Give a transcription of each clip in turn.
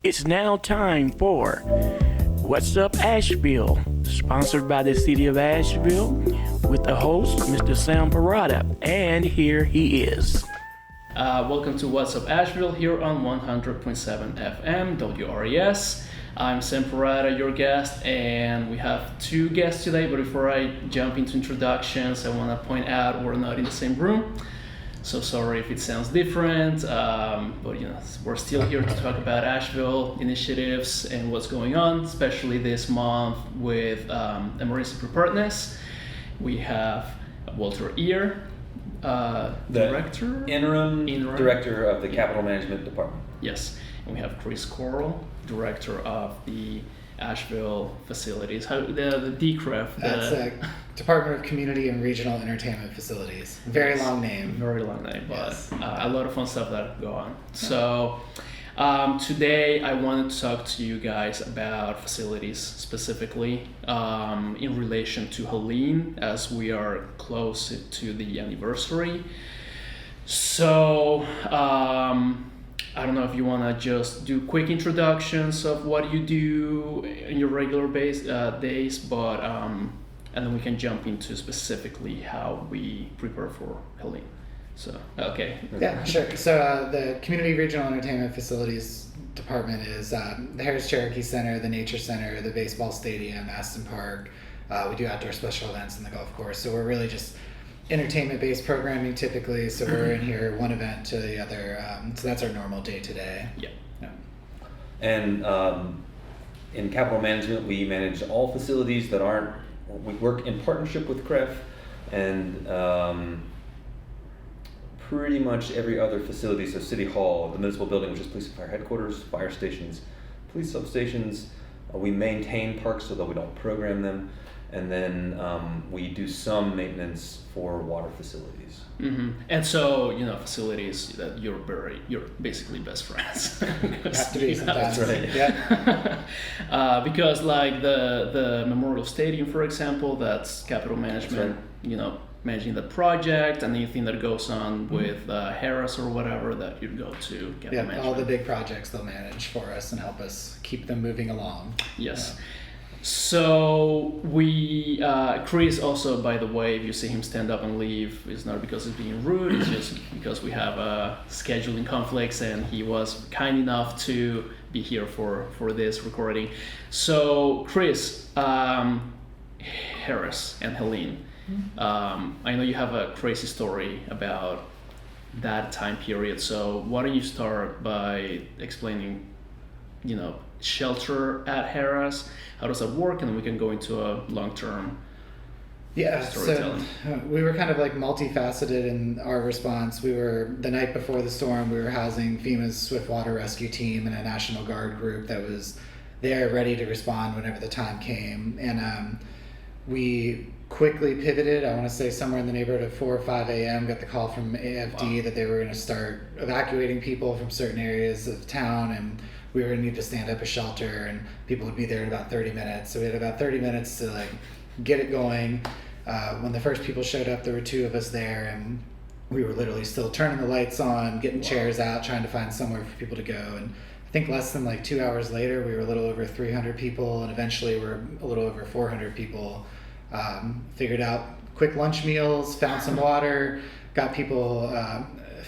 It's now time for What's Up Asheville, sponsored by the City of Asheville, with the host, Mr. Sam Parada, and here he is. Welcome to What's Up Asheville here on 100.7 FM WRES. I'm Sam Parada, your guest, and we have two guests today, but before I jump into introductions, I want to point out we're not in the same room. So sorry if it sounds different, but we're still here to talk about Asheville initiatives and what's going on, especially this month with emergency preparedness. We have Walter Ear, Director? Interim Director of the Capital Management Department. Yes, and we have Chris Corl, Director of the Asheville Facilities. How the DCREF? That's Department of Community and Regional Entertainment Facilities. Very long name. Very long name, but yes. A lot of fun stuff that go on. So today I wanted to talk to you guys about facilities specifically in relation to Helene, as we are close to the anniversary. So I don't know if you want to just do quick introductions of what you do in your regular days, but and then we can jump into specifically how we prepare for Helene. So, okay. Yeah, sure. So the Community Regional Entertainment Facilities Department is the Harrah's Cherokee Center, the Nature Center, the baseball stadium, Aston Park. We do outdoor special events in the golf course. So we're really just entertainment-based programming typically. So we're in here one event to the other. So that's our normal day-to-day. Yeah. And in capital management, we manage all facilities that aren't. We work in partnership with CREF and pretty much every other facility. So City Hall, the municipal building, which is police and fire headquarters, fire stations, police substations. We maintain parks so that we don't program them. And then we do some maintenance for water facilities. Mm-hmm. And so, facilities that you're basically best friends. Have to be sometimes. That's right. Yeah. Because like the Memorial Stadium, for example, that's capital management, right. Managing the project, and anything that goes on with Harrah or whatever that you'd go to capital management. All the big projects they'll manage for us and help us keep them moving along. Yes. Yeah. So we, Chris also, by the way, if you see him stand up and leave, it's not because he's being rude, it's just because we have scheduling conflicts, and he was kind enough to be here for this recording. So Chris, Harrah and Helene, I know you have a crazy story about that time period, so why don't you start by explaining, shelter at Harrah's, how does that work, and then we can go into a long-term storytelling. So we were kind of like multifaceted in our response. We were, the night before the storm, we were housing FEMA's Swift Water Rescue Team and a National Guard group that was there ready to respond whenever the time came. And we quickly pivoted. I want to say somewhere in the neighborhood of 4 or 5 a.m. got the call from AFD that they were going to start evacuating people from certain areas of town, and we were going to need to stand up a shelter, and people would be there in about 30 minutes. So we had about 30 minutes to get it going. When the first people showed up, there were 2 of us there, and we were literally still turning the lights on, getting chairs out, trying to find somewhere for people to go. And I think less than 2 hours later, we were a little over 300 people, and eventually we're a little over 400 people. Figured out quick lunch meals, found some water, got people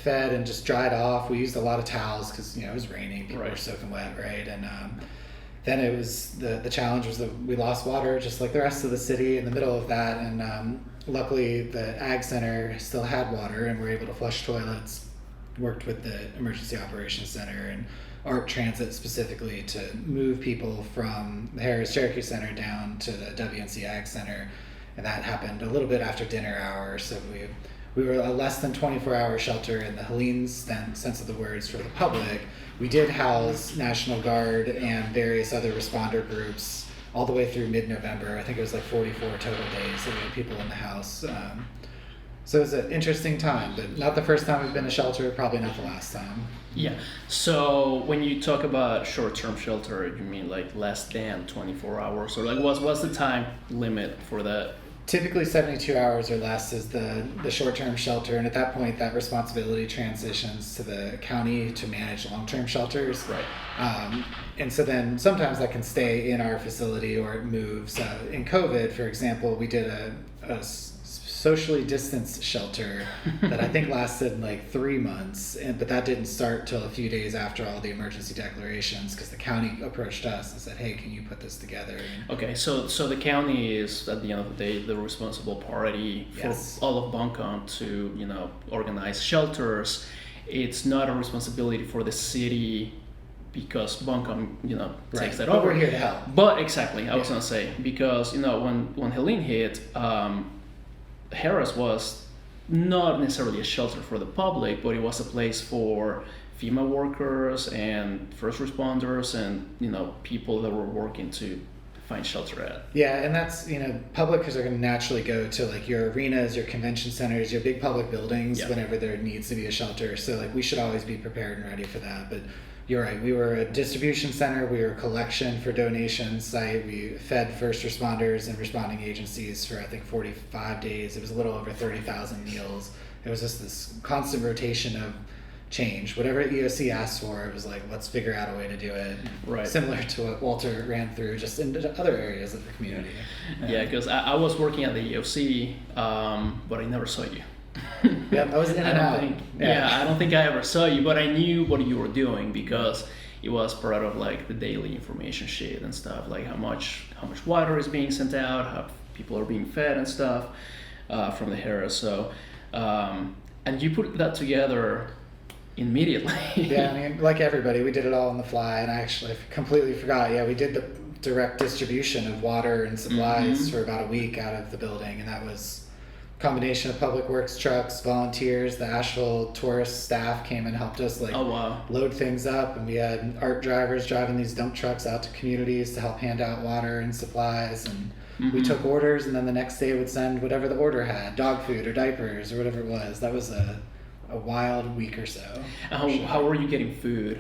fed and just dried off. We used a lot of towels because it was raining, people were soaking wet, right? And then it was the challenge was that we lost water just like the rest of the city in the middle of that. And luckily the Ag Center still had water, and we were able to flush toilets. Worked with the Emergency Operations Center and ARC Transit specifically to move people from the Harrah's Cherokee Center down to the WNC Ag Center, and that happened a little bit after dinner hour. So we were a less than 24-hour shelter in the Helene sense of the words for the public. We did house National Guard and various other responder groups all the way through mid-November. I think it was 44 total days that we had people in the house. So it was an interesting time, but not the first time we've been a shelter, probably not the last time. Yeah. So when you talk about short-term shelter, you mean less than 24 hours, or what's the time limit for that Typically 72 hours or less is the short-term shelter, and at that point that responsibility transitions to the county to manage long-term shelters. Right. And so then sometimes that can stay in our facility or it moves. In COVID, for example, we did a socially distanced shelter that I think lasted like 3 months, but that didn't start till a few days after all the emergency declarations, because the county approached us and said, hey, can you put this together? Okay, so the county is, at the end of the day, the responsible party for Yes. all of Buncombe to, organize shelters. It's not a responsibility for the city, because Buncombe, takes that But over. we're here to help. But exactly, I was Yeah. gonna say, because when Helene hit, Harrah's was not necessarily a shelter for the public, but it was a place for FEMA workers and first responders and people that were working to find shelter at. Yeah, and that's, public are going to naturally go to like your arenas, your convention centers, your big public buildings Yeah. whenever there needs to be a shelter. So like we should always be prepared and ready for that. But you're right, we were a distribution center, we were a collection for donations site, we fed first responders and responding agencies for I think 45 days. It was a little over 30,000 meals. It was just this constant rotation of change. Whatever EOC asked for, it was like, let's figure out a way to do it. Right. Similar to what Walter ran through just in other areas of the community. Yeah, because I was working at the EOC, but I never saw you. Yeah, I was in and out. I don't think I ever saw you, but I knew what you were doing because it was part of like the daily information sheet and stuff, like how much water is being sent out, how people are being fed and stuff from the Harrah. So, and you put that together immediately. Yeah, I mean, like everybody, we did it all on the fly, and I actually completely forgot. Yeah, we did the direct distribution of water and supplies for about a week out of the building, and that was a combination of public works trucks, volunteers, the Asheville tourist staff came and helped us Oh wow. load things up, and we had art drivers driving these dump trucks out to communities to help hand out water and supplies, and we took orders, and then the next day would send whatever the order had, dog food or diapers or whatever it was. That was a wild week or so. How were you getting food?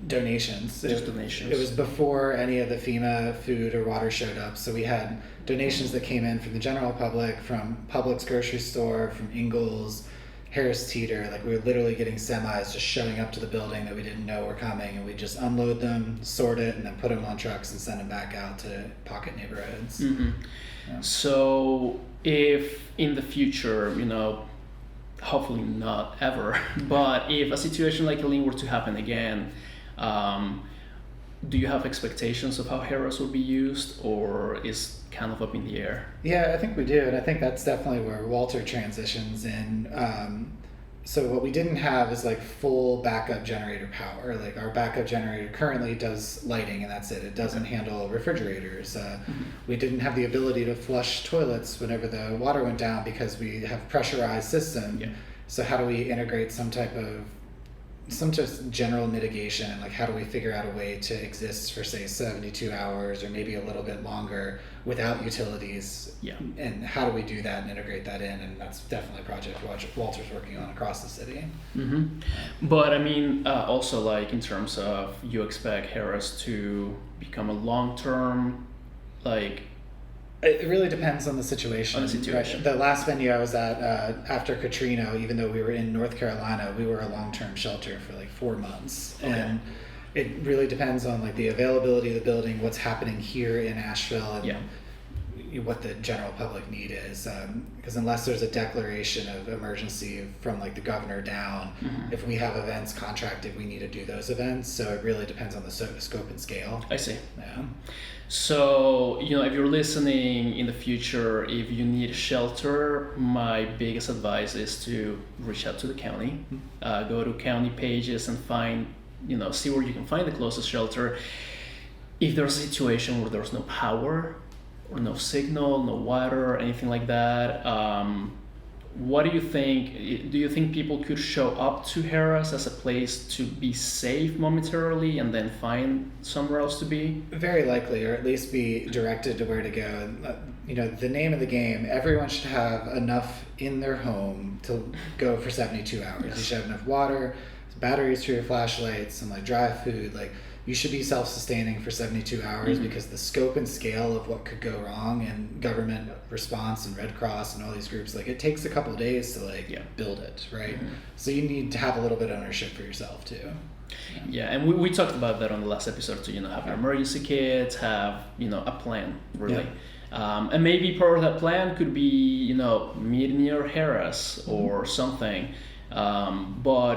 Donations. Just donations. It was before any of the FEMA food or water showed up, so we had donations that came in from the general public, from Publix grocery store, from Ingles, Harris Teeter. Like we were literally getting semis just showing up to the building that we didn't know were coming, and we just unload them, sort it, and then put them on trucks and send them back out to pocket neighborhoods. Yeah. So if in the future, hopefully not ever, but if a situation like Helene were to happen again, do you have expectations of how Harrah's will be used, or is kind of up in the air? Yeah, I think we do, and I think that's definitely where Walter transitions in. So what we didn't have is like full backup generator power. Like our backup generator currently does lighting, and that's it. It doesn't handle refrigerators. We didn't have the ability to flush toilets whenever the water went down because we have pressurized system. Yeah. So how do we integrate some just general mitigation, and like how do we figure out a way to exist for say 72 hours or maybe a little bit longer without utilities? Yeah. And how do we do that and integrate that in? And that's definitely a project Walter's working on across the city. But I mean, also like in terms of you expect Harrah's to become a long-term, like. It really depends on the situation. On the situation. Right? The last venue I was at after Katrina, even though we were in North Carolina, we were a long-term shelter for like 4 months. Okay. And it really depends on like the availability of the building, what's happening here in Asheville, and what the general public need is. Because unless there's a declaration of emergency from like the governor down, if we have events contracted, we need to do those events. So it really depends on the scope and scale. I see. Yeah. So, if you're listening in the future, if you need a shelter, my biggest advice is to reach out to the county, go to county pages and find, see where you can find the closest shelter. If there's a situation where there's no power or no signal, no water, anything like that, what do you think? Do you think people could show up to Harrah's as a place to be safe momentarily and then find somewhere else to be? Very likely, or at least be directed to where to go. The name of the game, everyone should have enough in their home to go for 72 hours. Yes. You should have enough water, batteries for your flashlights and like dry food, like you should be self-sustaining for 72 hours because the scope and scale of what could go wrong and government response and Red Cross and all these groups, like it takes a couple of days to like build it, right? So you need to have a little bit of ownership for yourself too. Yeah, and we talked about that on the last episode too. Have your emergency kits, have a plan really, and maybe part of that plan could be meet near Harrah's or something. But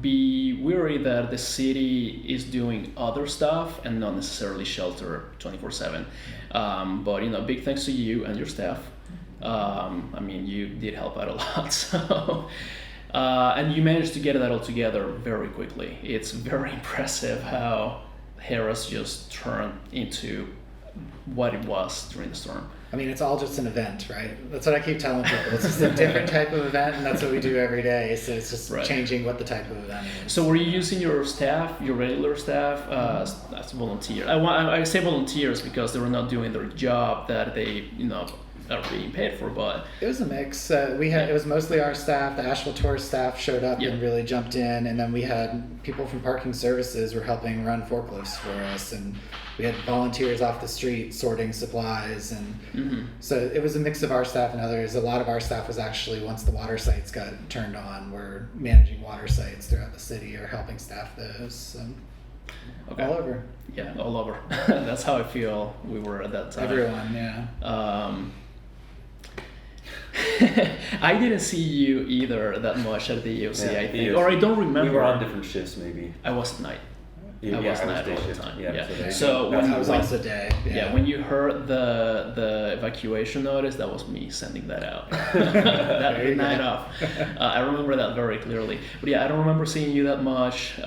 be wary that the city is doing other stuff and not necessarily shelter 24/7. But big thanks to you and your staff. I mean, you did help out a lot. So, and you managed to get that all together very quickly. It's very impressive how Harrah's just turned into what it was during the storm. I mean, it's all just an event, right? That's what I keep telling people. It's just a different type of event, and that's what we do every day. So it's just changing what the type of event is. So were you using your staff, your regular staff, as volunteers? I say volunteers because they were not doing their job that they, are being paid for, but... It was a mix. It was mostly our staff. The Asheville Tourist staff showed up and really jumped in, and then we had people from parking services were helping run forklifts for us, and we had volunteers off the street sorting supplies, and so it was a mix of our staff and others. A lot of our staff was actually, once the water sites got turned on, we're managing water sites throughout the city or helping staff those. So. All over. Yeah, all over. That's how I feel we were at that time. Everyone, yeah. I didn't see you either that much at the EOC, I think. EOC. Or I don't remember. We were on different shifts, maybe. I was at night. I was night day all the shift. time. Yeah. So I was also day. Yeah, when you heard the evacuation notice, that was me sending that out. That night off. I remember that very clearly. But yeah, I don't remember seeing you that much. Do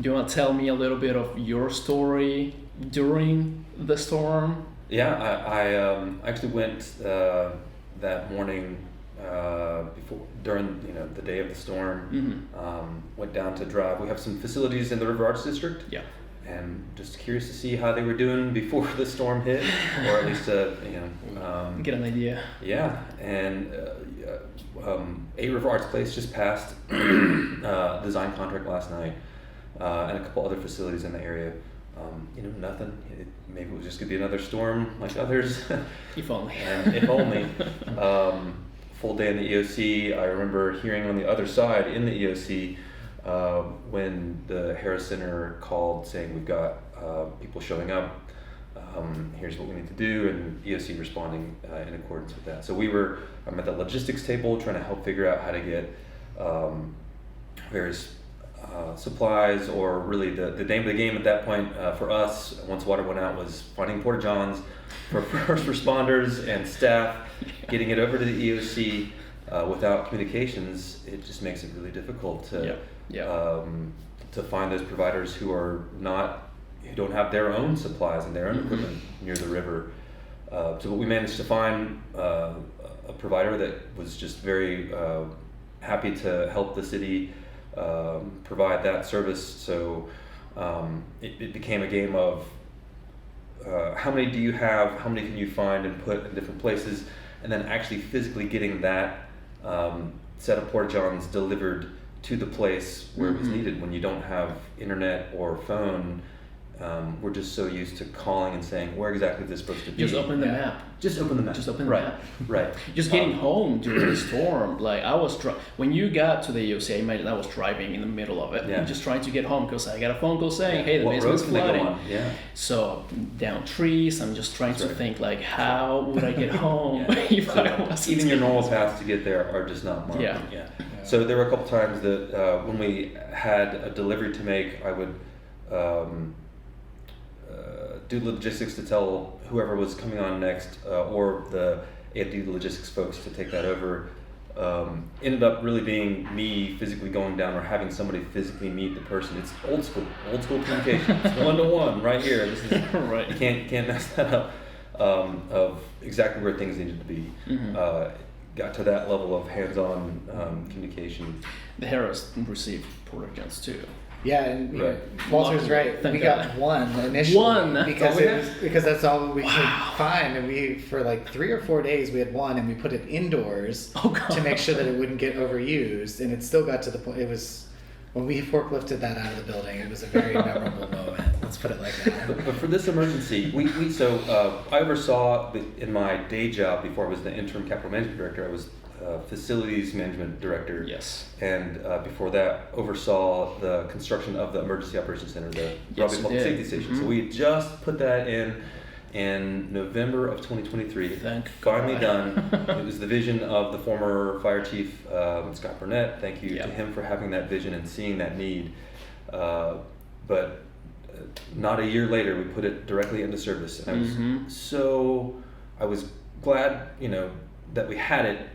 you want to tell me a little bit of your story during the storm? Yeah, I actually went that morning during the day of the storm. Went down to drive. We have some facilities in the River Arts District. Yeah. And just curious to see how they were doing before the storm hit, or at least get an idea. Yeah, and a River Arts Place just passed design contract last night, and a couple other facilities in the area. Nothing. Maybe it was just gonna be another storm like others. If only. And if only. Full day in the EOC. I remember hearing on the other side in the EOC when the Harrah Center called saying we've got people showing up. Here's what we need to do, and EOC responding in accordance with that. So I'm at the logistics table trying to help figure out how to get various supplies, or really the name of the game at that point for us, once water went out, was finding porta johns for first responders and staff, getting it over to the EOC. Without communications, it just makes it really difficult to find those providers who don't have their own supplies and their own equipment near the river. So we managed to find a provider that was just very happy to help the city provide that service. So it became a game of how many do you have, how many can you find and put in different places, and then actually physically getting that set of porta johns delivered to the place where it was needed. When you don't have internet or phone, we're just so used to calling and saying, where exactly is this supposed to be? Just open the map. Just open the map. Just open the map. Right. Just getting home during the storm. Like when you got to the EOC, I imagine I was driving in the middle of it, just trying to get home because I got a phone call saying, hey, the basement's flooding. Yeah. So down trees, I'm just trying to think like, how would I get home if I wasn't? Even your normal paths to get there are just not marked. Yeah. So there were a couple times that when we had a delivery to make, I would do logistics to tell whoever was coming on next, or the AFD logistics folks to take that over. Ended up really being me physically going down or having somebody physically meet the person. It's old school communication. It's 1-to-1 right here. This is right. You can't mess that up. Of exactly where things needed to be. Got to that level of hands-on communication. The Harrah's received porta johns too. Yeah, and Walter's right. Thank we God. got one initially because that's all we could find, and we for like 3 or 4 days we had one, and we put it indoors to make sure that it wouldn't get overused, and it still got to the point. It was When we forklifted that out of the building, it was a very memorable moment. Let's put it like that. But for this emergency, I oversaw in my day job before I was the interim capital management director. I was facilities management director. Yes. And before that, oversaw the construction of the emergency operations center, the Robbie Public Safety Station. So we just put that in November of 2023. Thank Finally God. done. It was the vision of the former fire chief, Scott Burnett. Thank you to him for having that vision and seeing that need. But not a year later, we put it directly into service. And I was glad, that we had it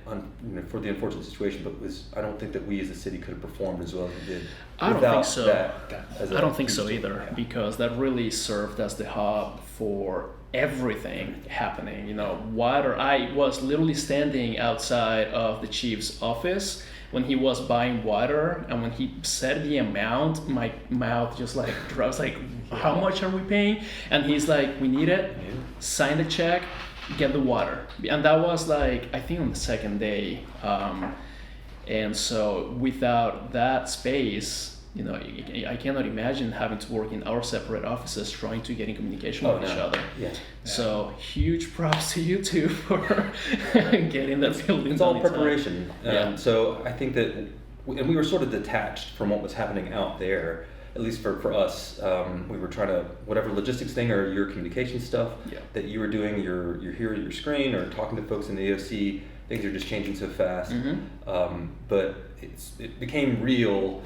for the unfortunate situation, but I don't think that we as a city could have performed as well as we did. I don't think so. I don't think so either, because that really served as the hub for everything happening. Water. I was literally standing outside of the chief's office when he was buying water, and when he said the amount, my mouth just like dropped. I was like, how much are we paying? And he's like, we need it. Sign the check. Get the water. And that was like, I think on the second day. And so without that space, I cannot imagine having to work in our separate offices trying to get in communication with each other. Yeah. So huge props to you two for getting that building. It's all preparation. Yeah. So I think that, we were sort of detached from what was happening out there. At least for us, we were trying to, whatever logistics thing or your communication stuff that you were doing, you're here at your screen or talking to folks in the AOC, things are just changing so fast. But it became real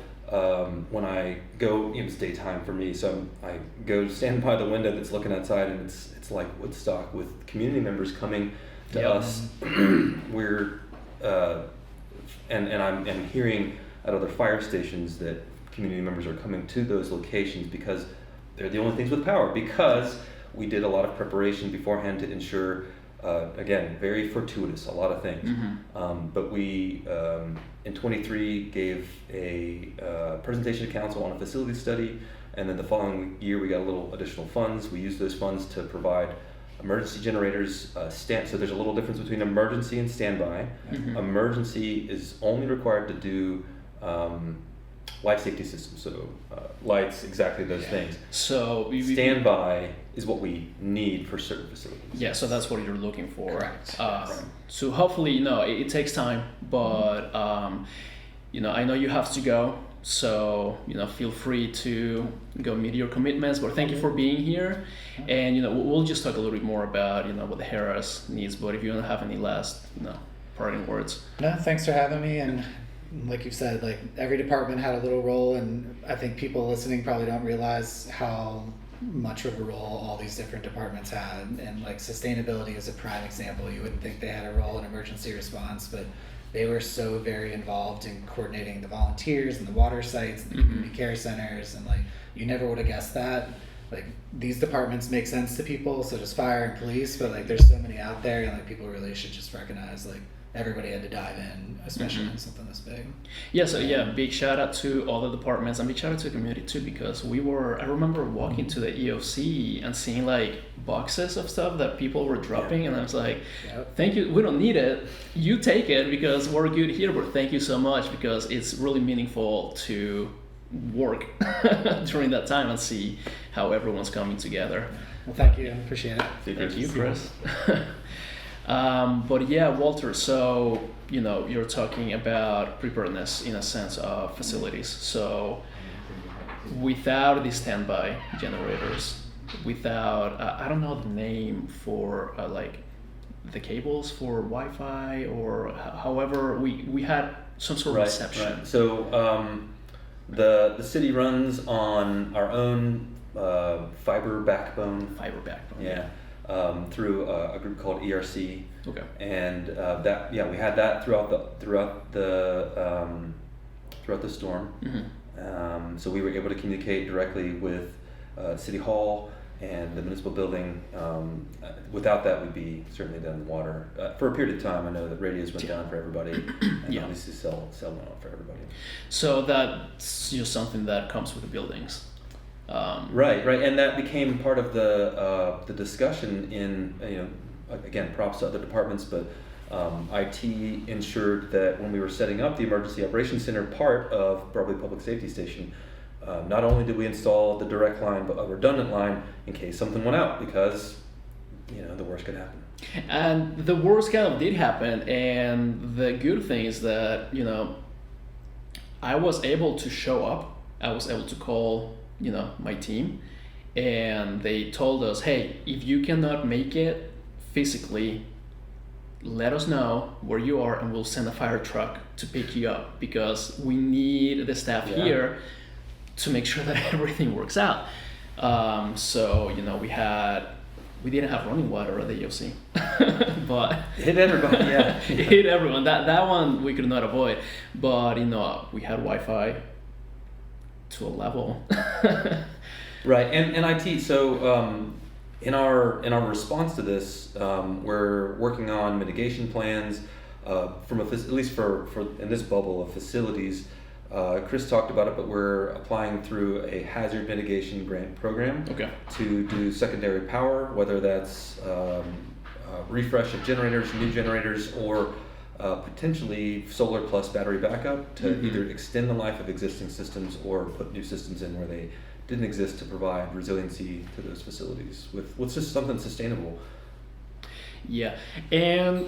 when I go, it's daytime for me, so I go stand by the window that's looking outside, and it's like Woodstock with community members coming to us. We're, and I'm hearing at other fire stations that community members are coming to those locations because they're the only things with power, because we did a lot of preparation beforehand to ensure, again, very fortuitous, a lot of things. But we, in 23, gave a presentation to council on a facility study, and then the following year we got a little additional funds. We used those funds to provide emergency generators, so there's a little difference between emergency and standby. Emergency is only required to do life safety systems, so lights, exactly those things. So standby is what we need for certain facilities. Yeah, so that's what you're looking for. Correct. So hopefully, it takes time, but I know you have to go, so feel free to go meet your commitments. But thank you for being here, and we'll just talk a little bit more about what the Harrah's needs. But if you don't have any last parting words. No, thanks for having me. And like you said, like every department had a little role, and I think people listening probably don't realize how much of a role all these different departments had. And like sustainability is a prime example. You wouldn't think they had a role in emergency response, but they were so very involved in coordinating the volunteers and the water sites and the community care centers, and like you never would have guessed that. Like these departments make sense to people, so does fire and police, but like there's so many out there, and like people really should just recognize like everybody had to dive in, especially in something this big. Yeah, so big shout out to all the departments, and big shout out to the community too, because I remember walking to the EOC and seeing like boxes of stuff that people were dropping, and I was like, thank you, we don't need it, you take it because we're good here, but thank you so much, because it's really meaningful to work during that time and see how everyone's coming together. Well, thank you, appreciate it. Thank you, Chris. But yeah, Walter, so you're talking about preparedness in a sense of facilities. So without the standby generators, without I don't know the name for like the cables for Wi-Fi, or however we had some sort of reception. Right. So the city runs on our own fiber backbone. Yeah. Through a group called ERC. Okay. And we had that throughout the storm. So we were able to communicate directly with City Hall and the municipal building. Without that, we'd be certainly down in the water for a period of time. I know that radios went down for everybody, and obviously cell went off for everybody. So that's just something that comes with the buildings. Right, and that became part of the discussion in again, props to other departments, but IT ensured that when we were setting up the Emergency Operations Center part of Broadway Public Safety Station, not only did we install the direct line, but a redundant line in case something went out, because the worst could happen. And the worst kind of did happen, and the good thing is that I was able to show up. I was able to call my team, and they told us, hey, if you cannot make it physically, let us know where you are and we'll send a fire truck to pick you up, because we need the staff here to make sure that everything works out. So we didn't have running water at the EOC, but hit everybody. It hit everyone. That one we could not avoid, but we had Wi-Fi to a level. Right, and IT. So in our response to this, we're working on mitigation plans from at least for in this bubble of facilities. Chris talked about it, but we're applying through a hazard mitigation grant program to do secondary power, whether that's refresh of generators, new generators, or potentially solar plus battery backup to either extend the life of existing systems or put new systems in where they didn't exist, to provide resiliency to those facilities with just something sustainable. Yeah, and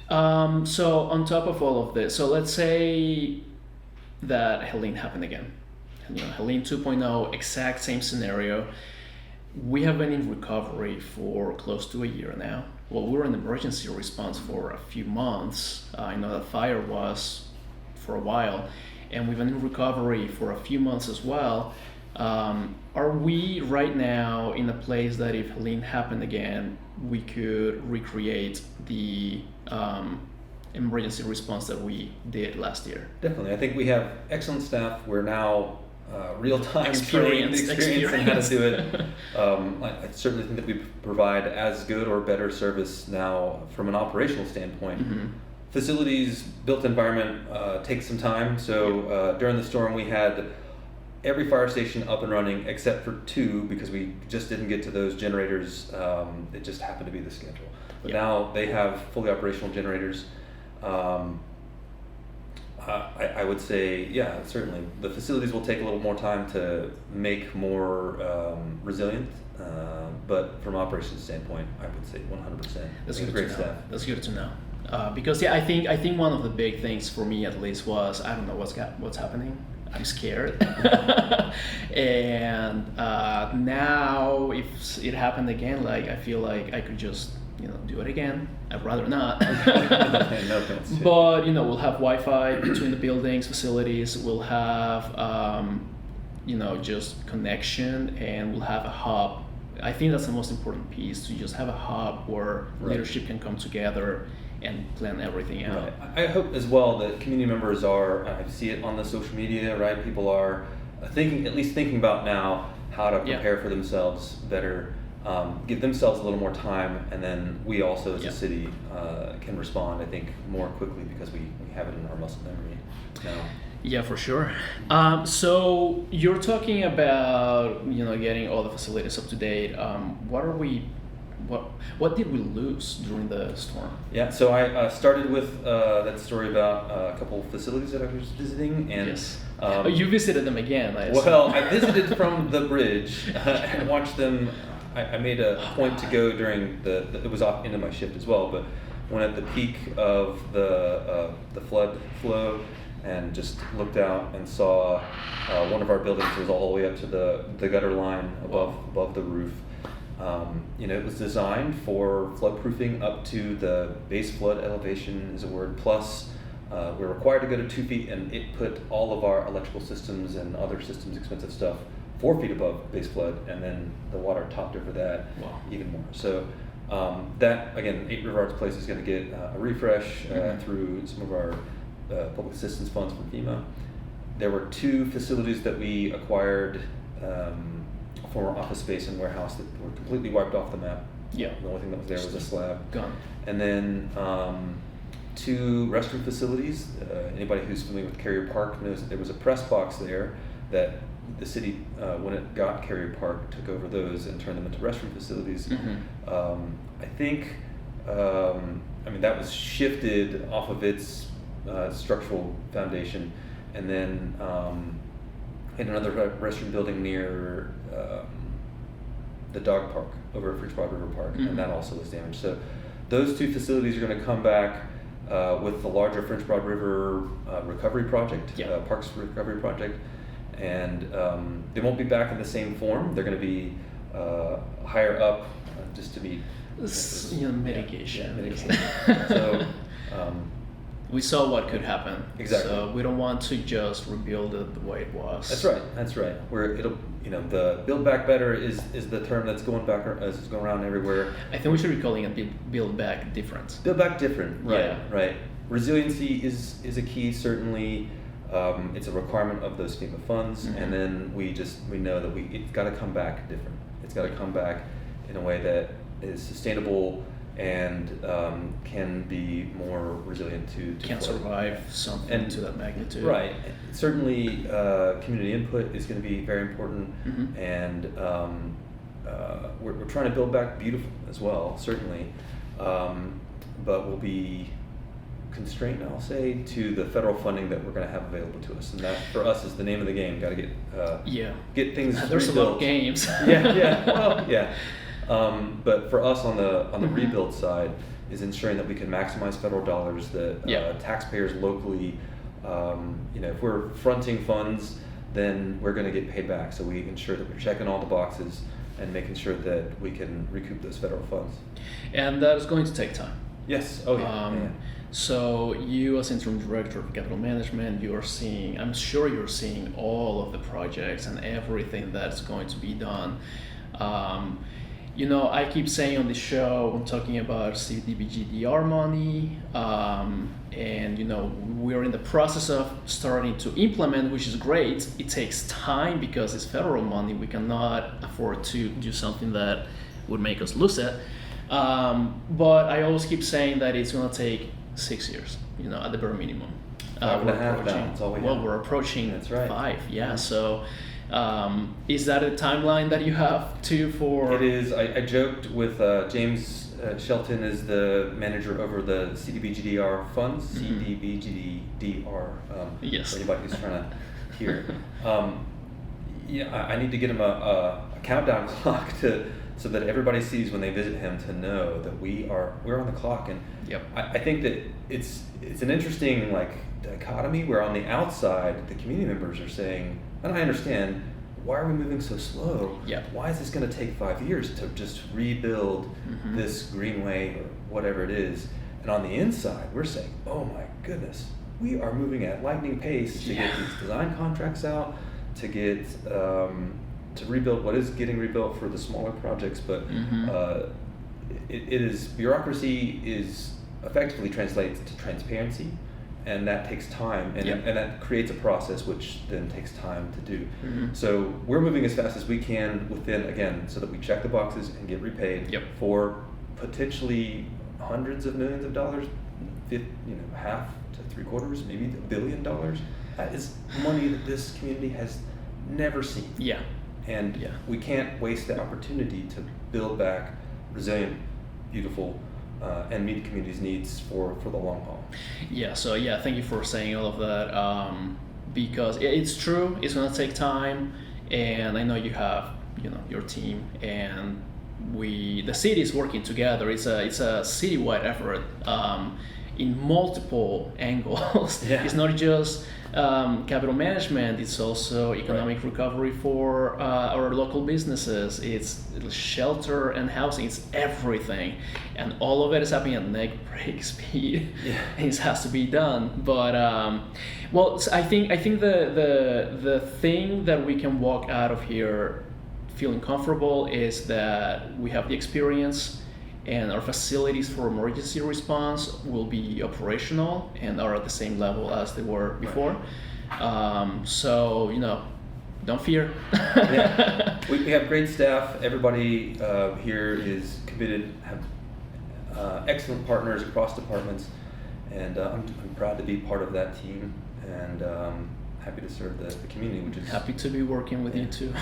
so on top of all of this, so let's say that Helene happened again. Helene 2.0, exact same scenario. We have been in recovery for close to a year now. Well, we were in emergency response for a few months. I know that fire was for a while, and we've been in recovery for a few months as well. Are we right now in a place that if Helene happened again, we could recreate the emergency response that we did last year? Definitely. I think we have excellent staff. We're now real-time experienced in how to do it. I certainly think that we provide as good or better service now from an operational standpoint. Facilities, built environment takes some time. So during the storm, we had every fire station up and running except for 2, because we just didn't get to those generators. It just happened to be the schedule. But now they have fully operational generators. I would say, certainly the facilities will take a little more time to make more resilient, but from an operations standpoint, I would say 100%. That's good great to know. staff. That's good to know. Because I think one of the big things for me at least was, I don't know what's happening. I'm scared. And now if it happened again, I feel like I could just do it again. I'd rather not. No offense. But we'll have Wi-Fi between the buildings, facilities. We'll have just connection, and we'll have a hub. I think that's the most important piece, to just have a hub where leadership can come together and plan everything out. Right. I hope as well that community members are, I see it on the social media, right? People are thinking about now how to prepare for themselves better, give themselves a little more time, and then we also as a city can respond, I think, more quickly, because we have it in our muscle memory now. Yeah, for sure. So you're talking about getting all the facilities up to date. What did we lose during the storm? Yeah, so I started with that story about a couple of facilities that I was visiting, and you visited them again. I visited from the bridge and watched them. I made a point to go during it was off into my shift as well, but when at the peak of the flood flow, and just looked out and saw one of our buildings was all the way up to the gutter line above the roof. It was designed for floodproofing up to the base flood elevation, is a word, plus we're required to go to 2 feet, and it put all of our electrical systems and other systems, expensive stuff, 4 feet above base flood, and then the water topped over that even more. So that, again, 8 River Arts Place is going to get a refresh through some of our public assistance funds from FEMA. There were 2 facilities that we acquired, former office space and warehouse, that were completely wiped off the map. The only thing that was there was a slab. Gone. And then 2 restroom facilities. Anybody who's familiar with Carrier Park knows that there was a press box there that the city, when it got Carrier Park, took over those and turned them into restroom facilities. I think I mean, that was shifted off of its structural foundation, and then in another restroom building near the dog park over at French Broad River Park, and that also was damaged. So those two facilities are going to come back with the larger French Broad River recovery project, Parks Recovery Project, and they won't be back in the same form. They're going to be higher up, just to be mitigation. Mitigation. So we saw what could happen. Exactly. So we don't want to just rebuild it the way it was. That's right. Where it'll, the build back better is the term that's going around everywhere. I think we should be calling it build back different. Build back different, right? Yeah. Right. Resiliency is a key, certainly. It's a requirement of those FEMA funds, and then we know that it's got to come back different. It's got to come back in a way that is sustainable and can be more resilient to can flood. Survive something to that magnitude. Right. Certainly, community input is going to be very important, and we're trying to build back beautiful as well, certainly, but we'll be constrained, I'll say, to the federal funding that we're going to have available to us, and that for us is the name of the game. Got to get things. There's rebuilt. a lot of games. But for us on the rebuild side is ensuring that we can maximize federal dollars, that taxpayers locally, if we're fronting funds, then we're going to get paid back. So we ensure that we're checking all the boxes and making sure that we can recoup those federal funds. And that is going to take time. Yes. Oh yeah. So you as interim director of capital management, I'm sure you're seeing all of the projects and everything that's going to be done. I keep saying on the show, I'm talking about CDBG-DR money, and we're in the process of starting to implement, which is great. It takes time because it's federal money. We cannot afford to do something that would make us lose it. But I always keep saying that it's going to take 6 years, at the bare minimum. 5.5 now, that's all we have. We're approaching That's right. 5, yeah. So is that a timeline that you have too for? It is. I joked with James Shelton is the manager over the CDBGDR funds, CDBGDR, yes. for anybody who's trying to hear. I need to get him a countdown clock so that everybody sees when they visit him to know that we're on the clock. And I think that it's an interesting dichotomy where on the outside the community members are saying, and I understand, why are we moving so slow? Why is this going to take 5 years to just rebuild this greenway or whatever it is? And on the inside we're saying, oh my goodness, we are moving at lightning pace to get these design contracts out, to get to rebuild what is getting rebuilt for the smaller projects, but bureaucracy is effectively translates to transparency, and that takes time, and that creates a process which then takes time to do. So we're moving as fast as we can within, again, so that we check the boxes and get repaid for potentially hundreds of millions of dollars, half to 3/4, maybe $1 billion. That is money that this community has never seen. And we can't waste the opportunity to build back resilient, beautiful, and meet the community's needs for the long haul. So thank you for saying all of that, because it's true, it's going to take time, and I know you have your team, and the city is working together. It's a citywide effort in multiple angles. It's not just capital management, it's also economic recovery for our local businesses, it's shelter and housing, it's everything, and all of it is happening at neck break speed. It has to be done, but I think the thing that we can walk out of here feeling comfortable is that we have the experience, and our facilities for emergency response will be operational and are at the same level as they were before. So, don't fear. We have great staff. Everybody here is committed, have excellent partners across departments, and I'm proud to be part of that team, and happy to serve the community, which is happy to be working with you too.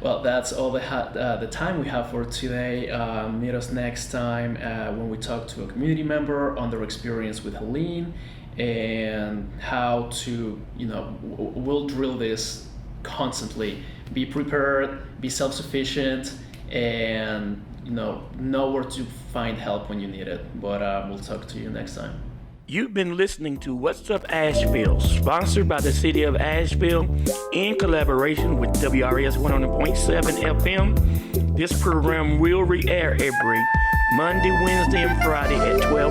Well, that's all the time we have for today. Meet us next time when we talk to a community member on their experience with Helene and how to, we'll drill this constantly. Be prepared, be self-sufficient, and know where to find help when you need it. But we'll talk to you next time. You've been listening to What's Up Asheville, sponsored by the City of Asheville in collaboration with WRS 100.7 FM. This program will re-air every Monday, Wednesday, and Friday at 12